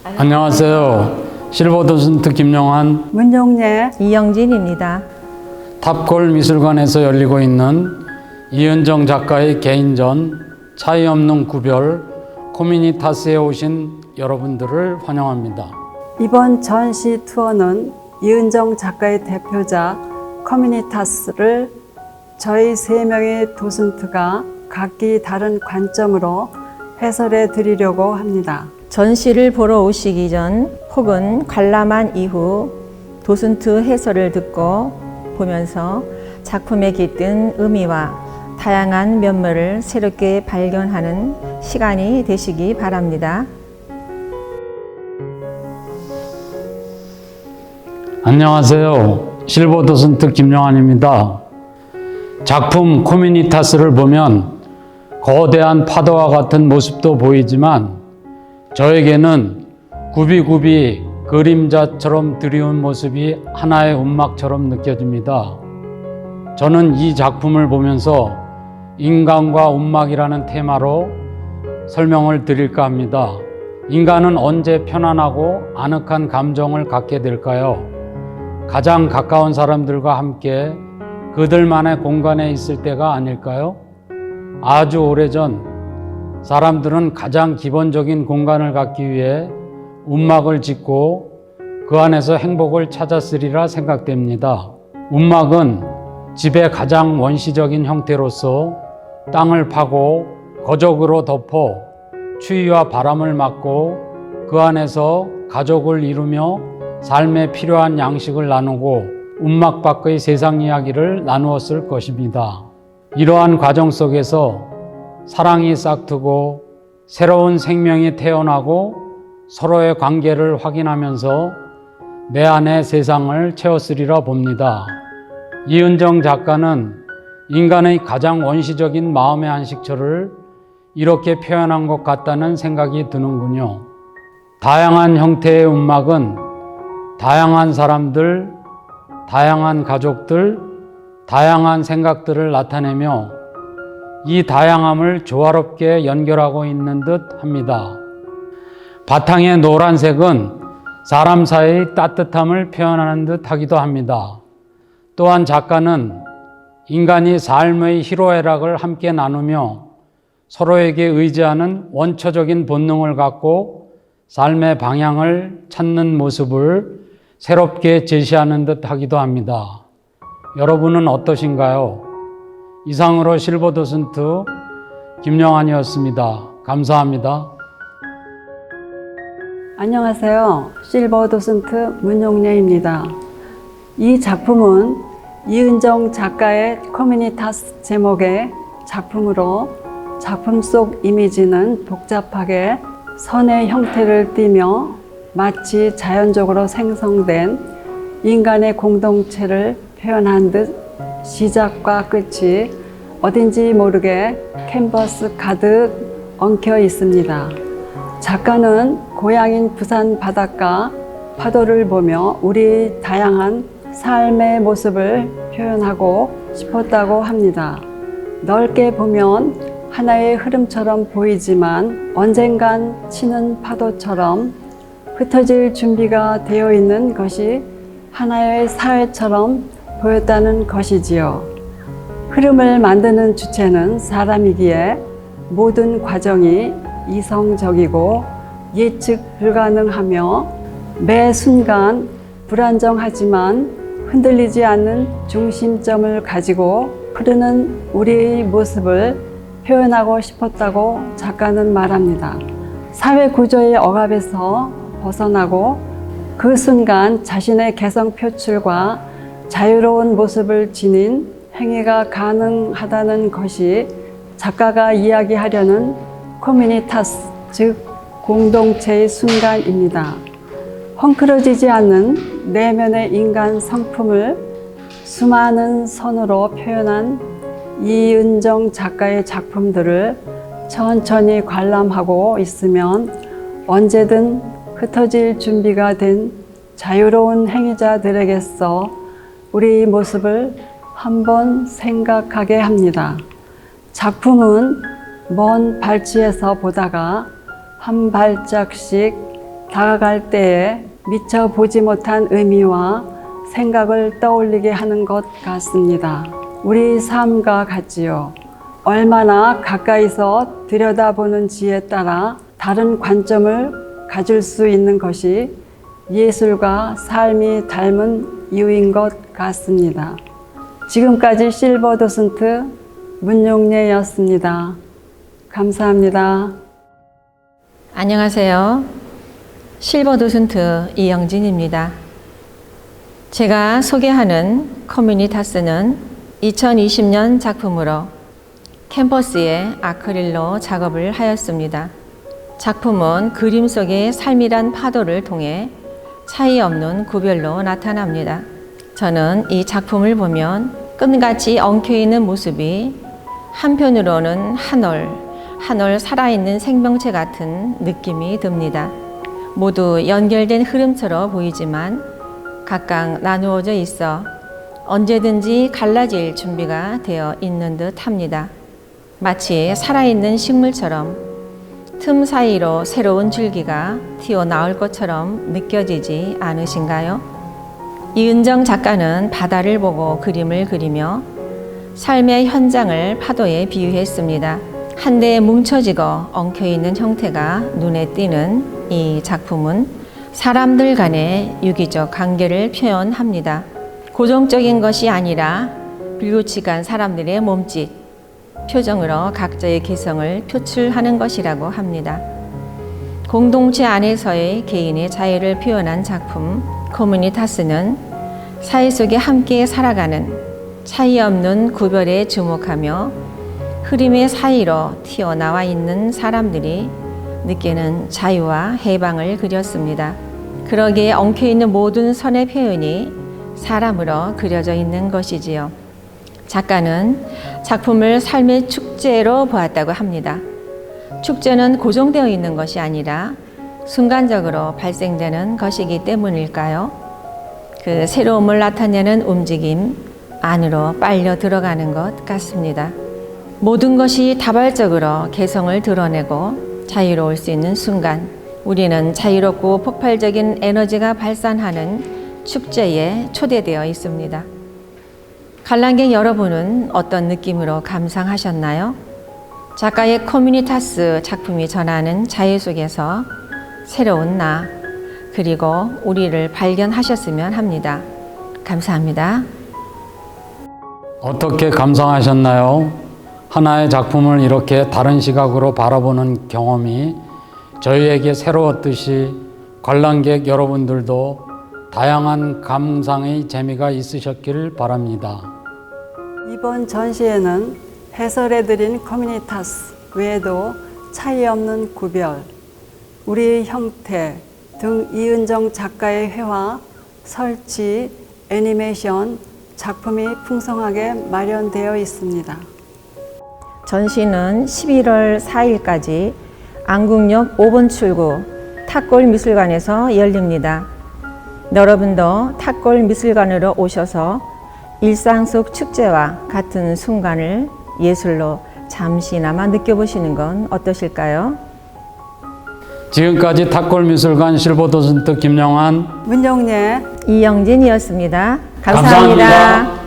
안녕하세요. 실버도슨트 김용환, 문용래, 이영진입니다. 탑골 미술관에서 열리고 있는 이은정 작가의 개인전 차이 없는 구별 코미니타스에 오신 여러분들을 환영합니다. 이번 전시 투어는 이은정 작가의 대표작 커뮤니타스를 저희 세 명의 도슨트가 각기 다른 관점으로 해설해 드리려고 합니다. 전시를 보러 오시기 전 혹은 관람한 이후 도슨트 해설을 듣고 보면서 작품에 깃든 의미와 다양한 면모를 새롭게 발견하는 시간이 되시기 바랍니다. 안녕하세요. 실버도슨트 김용환입니다. 작품 코미니타스를 보면 거대한 파도와 같은 모습도 보이지만 저에게는 굽이굽이 그림자처럼 드리운 모습이 하나의 움막처럼 느껴집니다. 저는 이 작품을 보면서 인간과 움막이라는 테마로 설명을 드릴까 합니다. 인간은 언제 편안하고 아늑한 감정을 갖게 될까요? 가장 가까운 사람들과 함께 그들만의 공간에 있을 때가 아닐까요? 아주 오래전 사람들은 가장 기본적인 공간을 갖기 위해 움막을 짓고 그 안에서 행복을 찾았으리라 생각됩니다. 움막은 집의 가장 원시적인 형태로서 땅을 파고 거적으로 덮어 추위와 바람을 막고 그 안에서 가족을 이루며 삶에 필요한 양식을 나누고 움막 밖의 세상 이야기를 나누었을 것입니다. 이러한 과정 속에서 사랑이 싹트고 새로운 생명이 태어나고 서로의 관계를 확인하면서 내 안의 세상을 채웠으리라 봅니다. 이은정 작가는 인간의 가장 원시적인 마음의 안식처를 이렇게 표현한 것 같다는 생각이 드는군요. 다양한 형태의 움막은 다양한 사람들, 다양한 가족들, 다양한 생각들을 나타내며 이 다양함을 조화롭게 연결하고 있는 듯 합니다. 바탕의 노란색은 사람 사이의 따뜻함을 표현하는 듯 하기도 합니다. 또한 작가는 인간이 삶의 희로애락을 함께 나누며 서로에게 의지하는 원초적인 본능을 갖고 삶의 방향을 찾는 모습을 새롭게 제시하는 듯 하기도 합니다. 여러분은 어떠신가요? 이상으로 실버도슨트 김용환이었습니다. 감사합니다. 안녕하세요. 실버도슨트 문용래입니다. 이 작품은 이은정 작가의 커뮤니타스 제목의 작품으로 작품 속 이미지는 복잡하게 선의 형태를 띠며 마치 자연적으로 생성된 인간의 공동체를 표현한 듯 시작과 끝이 어딘지 모르게 캔버스 가득 엉켜 있습니다. 작가는 고향인 부산 바닷가 파도를 보며 우리 다양한 삶의 모습을 표현하고 싶었다고 합니다. 넓게 보면 하나의 흐름처럼 보이지만 언젠간 치는 파도처럼 흩어질 준비가 되어 있는 것이 하나의 사회처럼 보였다는 것이지요. 흐름을 만드는 주체는 사람이기에 모든 과정이 이성적이고 예측 불가능하며 매 순간 불안정하지만 흔들리지 않는 중심점을 가지고 흐르는 우리의 모습을 표현하고 싶었다고 작가는 말합니다. 사회 구조의 억압에서 벗어나고 그 순간 자신의 개성 표출과 자유로운 모습을 지닌 행위가 가능하다는 것이 작가가 이야기하려는 코미니타스, 즉 공동체의 순간입니다. 헝클어지지 않는 내면의 인간 성품을 수많은 선으로 표현한 이은정 작가의 작품들을 천천히 관람하고 있으면 언제든 흩어질 준비가 된 자유로운 행위자들에게서 우리 모습을 한번 생각하게 합니다. 작품은 먼 발치에서 보다가 한 발짝씩 다가갈 때에 미처 보지 못한 의미와 생각을 떠올리게 하는 것 같습니다. 우리 삶과 같지요. 얼마나 가까이서 들여다보는지에 따라 다른 관점을 가질 수 있는 것이 예술과 삶이 닮은 이유인 것 같습니다. 지금까지 실버 도슨트 문용례였습니다. 감사합니다. 안녕하세요. 실버 도슨트 이영진입니다. 제가 소개하는 커뮤니타스는 2020년 작품으로 캠퍼스에 아크릴로 작업을 하였습니다. 작품은 그림 속의 삶이란 파도를 통해 차이 없는 구별로 나타납니다. 저는 이 작품을 보면 끈같이 엉켜있는 모습이 한편으로는 한 올 살아있는 생명체 같은 느낌이 듭니다. 모두 연결된 흐름처럼 보이지만 각각 나누어져 있어 언제든지 갈라질 준비가 되어 있는 듯 합니다. 마치 살아있는 식물처럼 틈 사이로 새로운 줄기가 튀어나올 것처럼 느껴지지 않으신가요? 이은정 작가는 바다를 보고 그림을 그리며 삶의 현장을 파도에 비유했습니다. 한데 뭉쳐지고 엉켜있는 형태가 눈에 띄는 이 작품은 사람들 간의 유기적 관계를 표현합니다. 고정적인 것이 아니라 불규칙한 사람들의 몸짓, 표정으로 각자의 개성을 표출하는 것이라고 합니다. 공동체 안에서의 개인의 자유를 표현한 작품 커뮤니타스는 사회 속에 함께 살아가는 차이 없는 구별에 주목하며 흐름의 사이로 튀어나와 있는 사람들이 느끼는 자유와 해방을 그렸습니다. 그러기에 엉켜있는 모든 선의 표현이 사람으로 그려져 있는 것이지요. 작가는 작품을 삶의 축제로 보았다고 합니다. 축제는 고정되어 있는 것이 아니라 순간적으로 발생되는 것이기 때문일까요? 그 새로움을 나타내는 움직임 안으로 빨려 들어가는 것 같습니다. 모든 것이 다발적으로 개성을 드러내고 자유로울 수 있는 순간, 우리는 자유롭고 폭발적인 에너지가 발산하는 축제에 초대되어 있습니다. 관람객 여러분은 어떤 느낌으로 감상하셨나요? 작가의 커뮤니타스 작품이 전하는 자유 속에서 새로운 나, 그리고 우리를 발견하셨으면 합니다. 감사합니다. 어떻게 감상하셨나요? 하나의 작품을 이렇게 다른 시각으로 바라보는 경험이 저희에게 새로웠듯이 관람객 여러분들도 다양한 감상의 재미가 있으셨길 바랍니다. 이번 전시회는 해설해드린 커뮤니타스 외에도 차이 없는 구별, 우리의 형태 등 이은정 작가의 회화, 설치, 애니메이션, 작품이 풍성하게 마련되어 있습니다. 전시는 11월 4일까지 안국역 5번 출구 탁골 미술관에서 열립니다. 여러분도 탁골 미술관으로 오셔서 일상 속 축제와 같은 순간을 예술로 잠시나마 느껴보시는 건 어떠실까요? 지금까지 탁골미술관 실버 도슨트 김영환, 문용례 이영진이었습니다. 감사합니다.